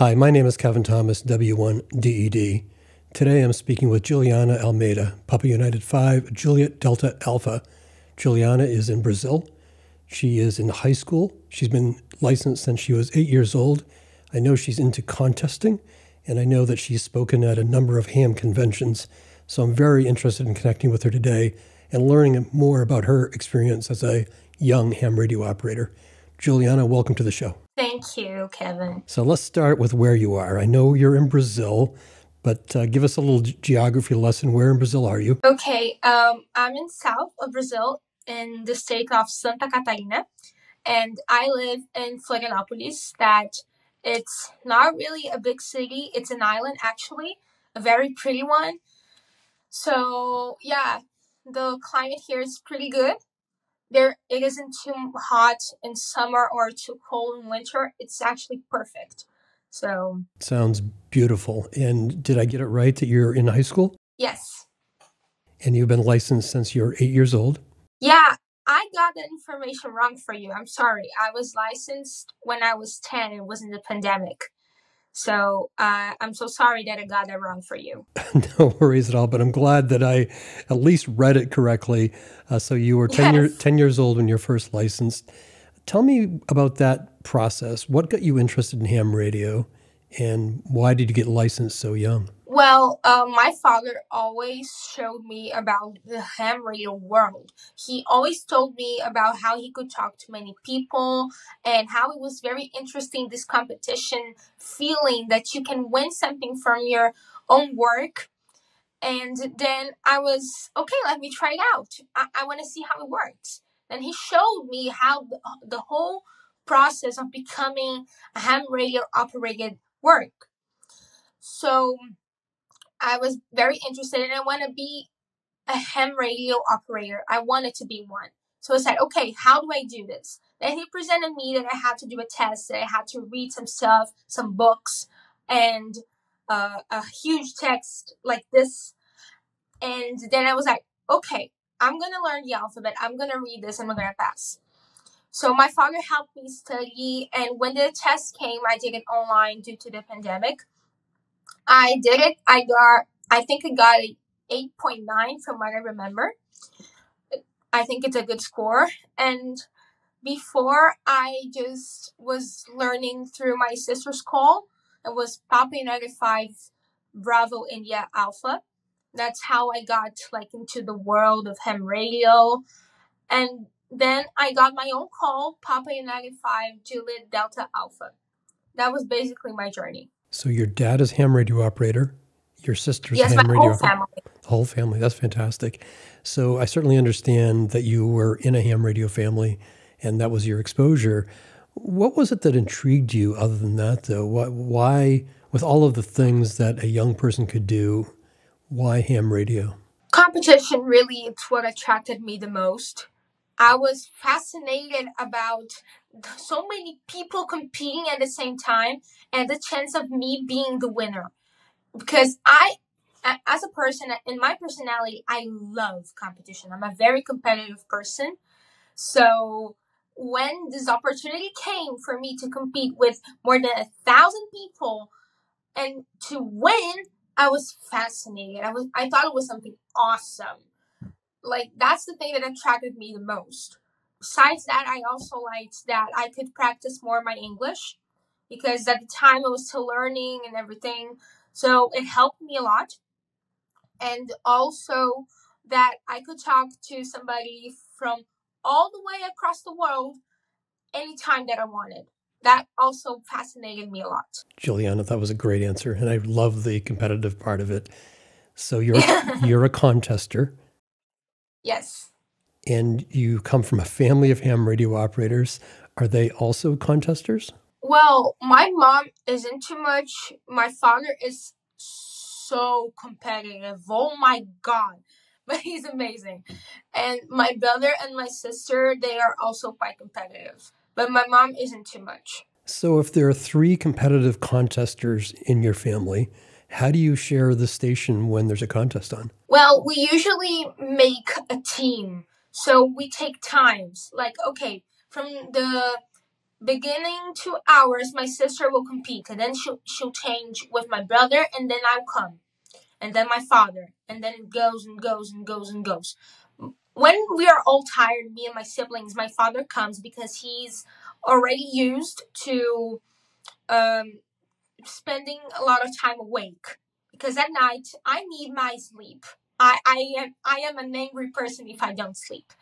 Hi, my name is Kevin Thomas, W1DED. Today I'm speaking with Juliana Almeida, Papa United 5, Juliet Delta Alpha. Juliana is in Brazil. She is in high school. She's been licensed since she was 8 years old. I know she's into contesting, and I know that she's spoken at a number of ham conventions. So I'm very interested in connecting with her today and learning more about her experience as a young ham radio operator. Juliana, welcome to the show. Thank you, Kevin. So let's start with where you are. I know you're in Brazil, but give us a little geography lesson. Where in Brazil are you? Okay, I'm in south of Brazil in the state of Santa Catarina, and I live in Florianópolis. That it's not really a big city. It's an island, actually, a very pretty one. So yeah, the climate here is pretty good. It isn't too hot in summer or too cold in winter. It's actually perfect. So Sounds beautiful. And did I get it right that you're in high school? yes. And you've been licensed since you're 8 years old? Yeah, I got that information wrong for you. I'm sorry. I was licensed when I was 10. It was in the pandemic. So I'm so sorry that I got that wrong for you. No worries at all, but I'm glad that I at least read it correctly. So you were 10 years old when you're first licensed. Tell me about that process. What got you interested in ham radio, and why did you get licensed so young? Well, my father always showed me about the ham radio world. He always told me about how he could talk to many people and how it was very interesting, this competition feeling that you can win something from your own work. And then I was, okay, let me try it out. I want to see how it works. Then he showed me how the whole process of becoming a ham radio operated work. So I was very interested and I want to be a ham radio operator. I wanted to be one. So I said, okay, how do I do this? Then he presented me that I had to do a test, that I had to read some stuff, some books, and a huge text like this. And then I was like, okay, I'm going to learn the alphabet. I'm going to read this and I'm going to pass. So my father helped me study. And when the test came, I did it online due to the pandemic. I did it. I think I got 8.9 from what I remember. I think it's a good score. And before, I just was learning through my sister's call. It was Papa United 5 Bravo India Alpha. That's how I got into the world of ham radio. And then I got my own call, Papa United 5 Juliet Delta Alpha. That was basically my journey. So your dad is ham radio operator. Your sister's Yes, ham my radio whole family. The whole family. That's fantastic. So I certainly understand that you were in a ham radio family and that was your exposure. What was it that intrigued you other than that, though? Why, with all of the things that a young person could do, why ham radio? Competition really is what attracted me the most. I was fascinated about so many people competing at the same time and the chance of me being the winner. Because as a person, in my personality, I love competition. I'm a very competitive person. So when this opportunity came for me to compete with more than 1,000 people and to win, I was fascinated. I thought it was something awesome. That's the thing that attracted me the most. Besides that, I also liked that I could practice more my English because at the time I was still learning and everything. So it helped me a lot. And also that I could talk to somebody from all the way across the world anytime that I wanted. That also fascinated me a lot. Juliana, that was a great answer, and I love the competitive part of it. So you're a contester. Yes. And you come from a family of ham radio operators. Are they also contesters? Well, my mom isn't too much. My father is so competitive. Oh my God. But he's amazing. And my brother and my sister, they are also quite competitive. But my mom isn't too much. So if there are 3 competitive contesters in your family, how do you share the station when there's a contest on? Well, we usually make a team. So we take times. Okay, from the beginning 2 hours, my sister will compete, and then she'll change with my brother, and then I'll come, and then my father, and then it goes and goes and goes and goes. When we are all tired, me and my siblings, my father comes because he's already used to spending a lot of time awake. Because at night, I need my sleep. I am an angry person if I don't sleep.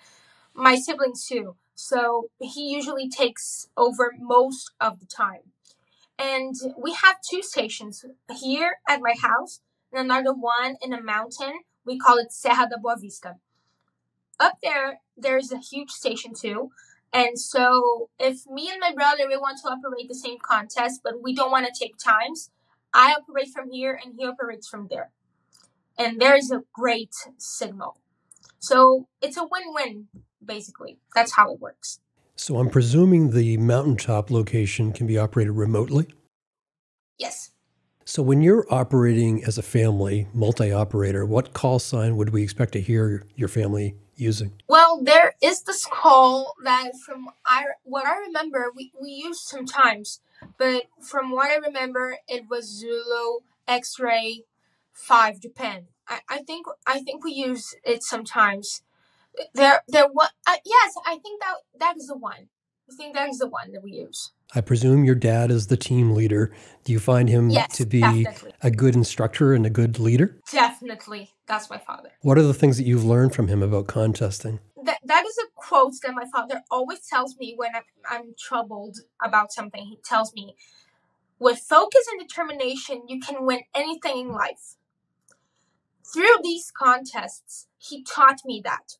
My siblings too. So he usually takes over most of the time. And we have 2 stations here at my house and another one in a mountain. We call it Serra da Boa Vista. Up there, there's a huge station too. And so if me and my brother, we want to operate the same contest, but we don't want to take times, I operate from here and he operates from there. And there is a great signal. So it's a win-win, basically. That's how it works. So I'm presuming the mountaintop location can be operated remotely? Yes. So when you're operating as a family, multi-operator, what call sign would we expect to hear your family using? Well, there is this call that what I remember, we use sometimes, but from what I remember, it was Zulu X-Ray 5 Japan. I think we use it sometimes. There was yes, I think that is the one. I think that is the one that we use. I presume your dad is the team leader. Do you find him to be definitely a good instructor and a good leader? Definitely. That's my father. What are the things that you've learned from him about contesting? That is a quote that my father always tells me when I'm troubled about something. He tells me, with focus and determination, you can win anything in life. Through these contests, he taught me that.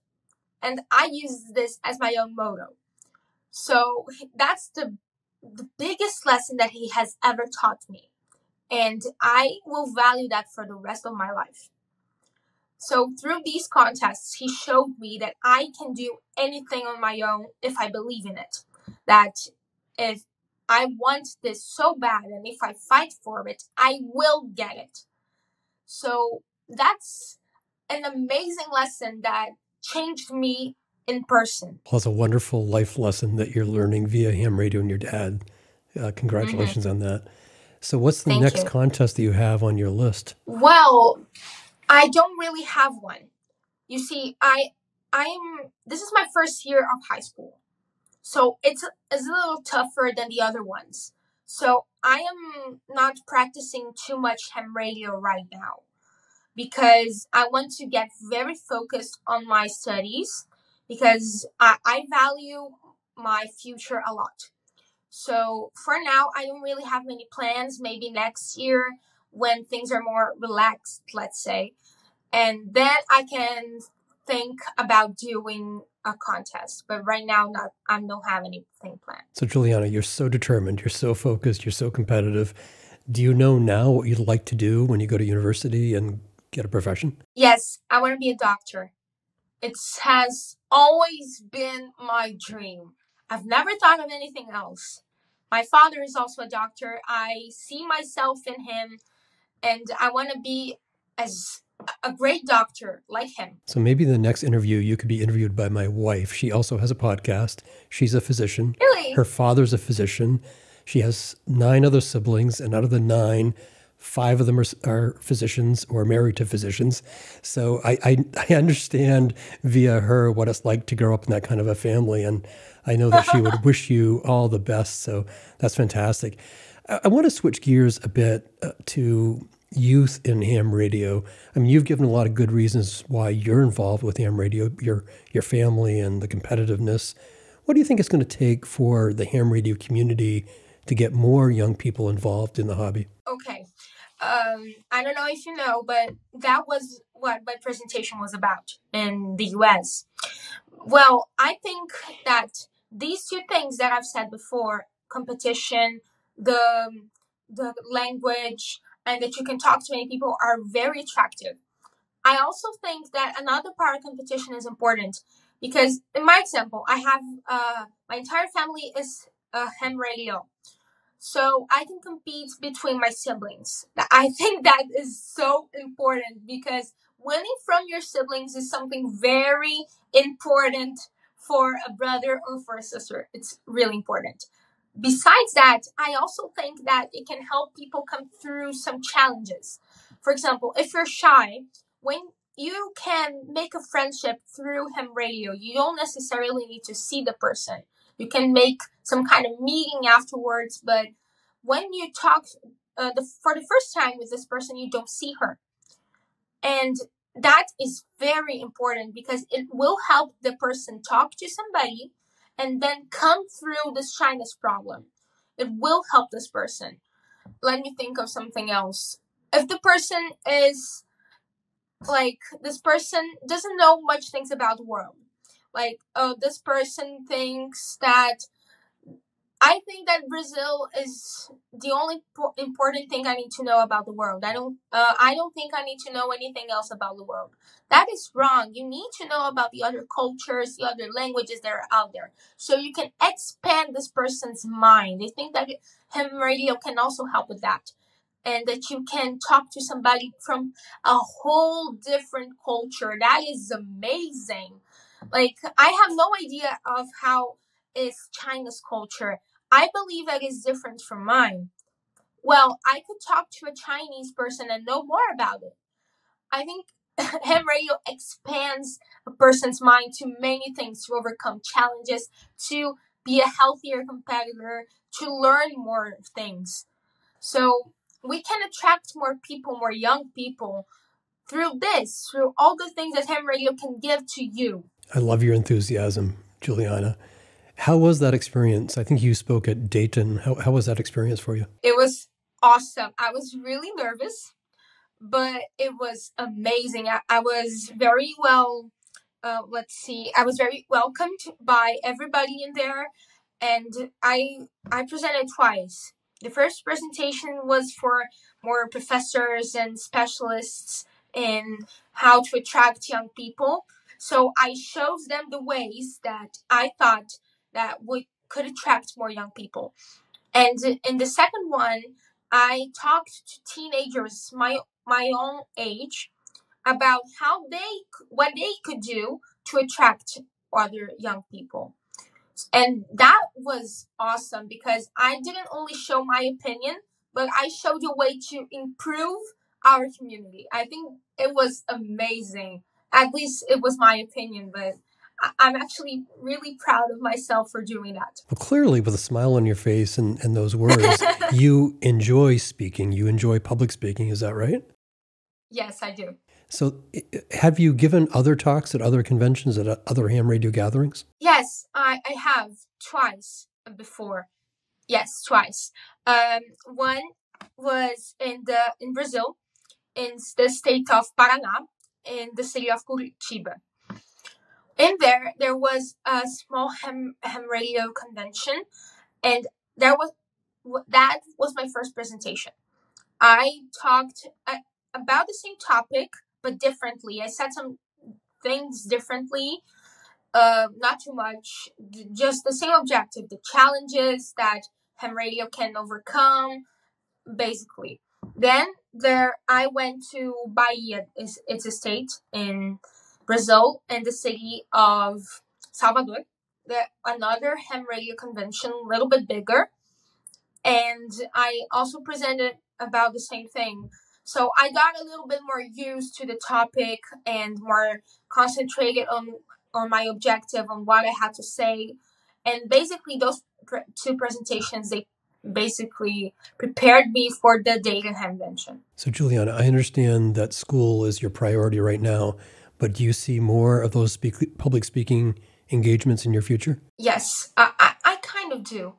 And I use this as my own motto. So that's the biggest lesson that he has ever taught me. And I will value that for the rest of my life. So through these contests, he showed me that I can do anything on my own if I believe in it. That if I want this so bad and if I fight for it, I will get it. So that's an amazing lesson that changed me in person. Plus a wonderful life lesson that you're learning via ham radio and your dad. Congratulations on that. So what's the next contest that you have on your list? Well, I don't really have one. You see, this is my first year of high school. So it's a little tougher than the other ones. So I am not practicing too much ham radio right now because I want to get very focused on my studies because I value my future a lot. So for now, I don't really have many plans. Maybe next year when things are more relaxed, let's say. And then I can think about doing a contest. But right now, I don't have anything planned. So Juliana, you're so determined. You're so focused. You're so competitive. Do you know now what you'd like to do when you go to university and get a profession? Yes, I want to be a doctor. It has always been my dream. I've never thought of anything else. My father is also a doctor. I see myself in him, and I want to be as a great doctor like him. So maybe in the next interview, you could be interviewed by my wife. She also has a podcast. She's a physician. Really? Her father's a physician. She has 9 other siblings, and out of the 9, 5 of them are physicians or married to physicians. So I understand via her what it's like to grow up in that kind of a family. And I know that she would wish you all the best. So that's fantastic. I want to switch gears a bit to youth in ham radio. I mean, you've given a lot of good reasons why you're involved with ham radio, your family and the competitiveness. What do you think it's going to take for the ham radio community to get more young people involved in the hobby? Okay. I don't know if you know, but that was what my presentation was about in the US. Well, I think that these 2 things that I've said before, competition, the language, and that you can talk to many people are very attractive. I also think that another part of competition is important because in my example, I have my entire family is ham radio. So I can compete between my siblings. I think that is so important because winning from your siblings is something very important for a brother or for a sister. It's really important. Besides that, I also think that it can help people come through some challenges. For example, if you're shy, when you can make a friendship through ham radio, you don't necessarily need to see the person. You can make some kind of meeting afterwards, but when you talk for the first time with this person, you don't see her. And that is very important because it will help the person talk to somebody and then come through this shyness problem. It will help this person. Let me think of something else. If the person is like, this person doesn't know much things about the world, like, this person thinks that I think that Brazil is the only important thing I need to know about the world. I don't think I need to know anything else about the world. That is wrong. You need to know about the other cultures, the other languages that are out there, so you can expand this person's mind. I think that ham radio can also help with that, and that you can talk to somebody from a whole different culture. That is amazing. Like, I have no idea of how is China's culture. I believe that is different from mine. Well, I could talk to a Chinese person and know more about it. I think ham radio expands a person's mind to many things, to overcome challenges, to be a healthier competitor, to learn more things. So we can attract more people, more young people through this, through all the things that ham radio can give to you. I love your enthusiasm, Juliana. How was that experience? I think you spoke at Dayton. How was that experience for you? It was awesome. I was really nervous, but it was amazing. I was very well, I was very welcomed by everybody in there, and I presented twice. The first presentation was for more professors and specialists in how to attract young people. So I showed them the ways that I thought that would could attract more young people. And in the second one, I talked to teenagers my own age about what they could do to attract other young people. And that was awesome because I didn't only show my opinion, but I showed a way to improve our community. I think it was amazing. At least it was my opinion, but I'm actually really proud of myself for doing that. Well, clearly, with a smile on your face and those words, you enjoy speaking. You enjoy public speaking. Is that right? Yes, I do. So, have you given other talks at other conventions, at other ham radio gatherings? Yes, I have twice before. Yes, twice. One was in Brazil, in the state of Paraná, in the city of Curitiba. In there was a small ham radio convention, and that was my first presentation. I talked about the same topic but differently. I said some things differently, not too much, just the same objective: the challenges that ham radio can overcome, basically. Then I went to Bahia. It's a state in Brazil, and the city of Salvador. Another ham radio convention, a little bit bigger, and I also presented about the same thing. So I got a little bit more used to the topic and more concentrated on my objective, on what I had to say. And basically those two presentations, they basically prepared me for the Dayton convention. So, Juliana, I understand that school is your priority right now, but do you see more of those public speaking engagements in your future? Yes, I kind of do.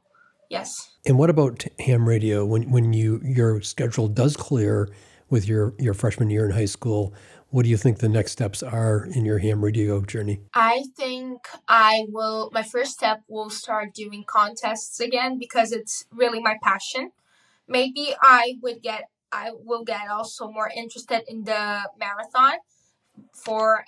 Yes. And what about ham radio? When your schedule does clear with your freshman year in high school, what do you think the next steps are in your ham radio journey? I think my first step will start doing contests again because it's really my passion. Maybe I will get also more interested in the marathon for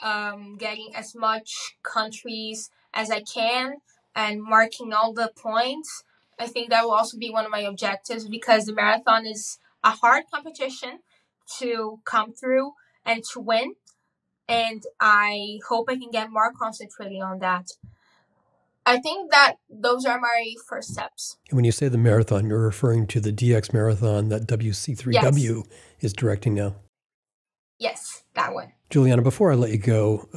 getting as much countries as I can and marking all the points. I think that will also be one of my objectives because the marathon is a hard competition to come through and to win. And I hope I can get more concentrating on that. I think that those are my first steps. And when you say the marathon, you're referring to the DX marathon that WC3W is directing now. Yes, that one. Juliana, before I let you go,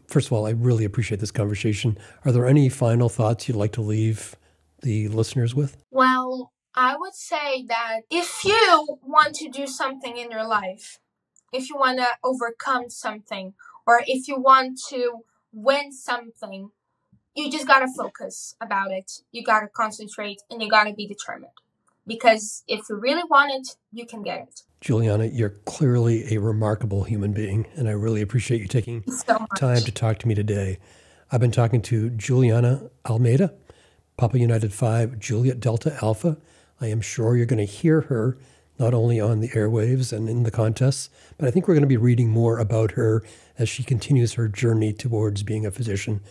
first of all, I really appreciate this conversation. Are there any final thoughts you'd like to leave the listeners with? Well, I would say that if you want to do something in your life, if you want to overcome something, or if you want to win something, you just got to focus about it. You got to concentrate and you got to be determined. Because if you really want it, you can get it. Juliana, you're clearly a remarkable human being, and I really appreciate you taking time to talk to me today. I've been talking to Juliana Almeida, Papa United 5, Juliet Delta Alpha. I am sure you're going to hear her not only on the airwaves and in the contests, but I think we're going to be reading more about her as she continues her journey towards being a physician.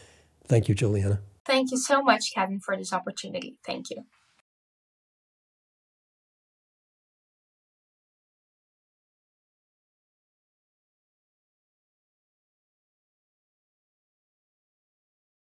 Thank you, Juliana. Thank you so much, Kevin, for this opportunity. Thank you.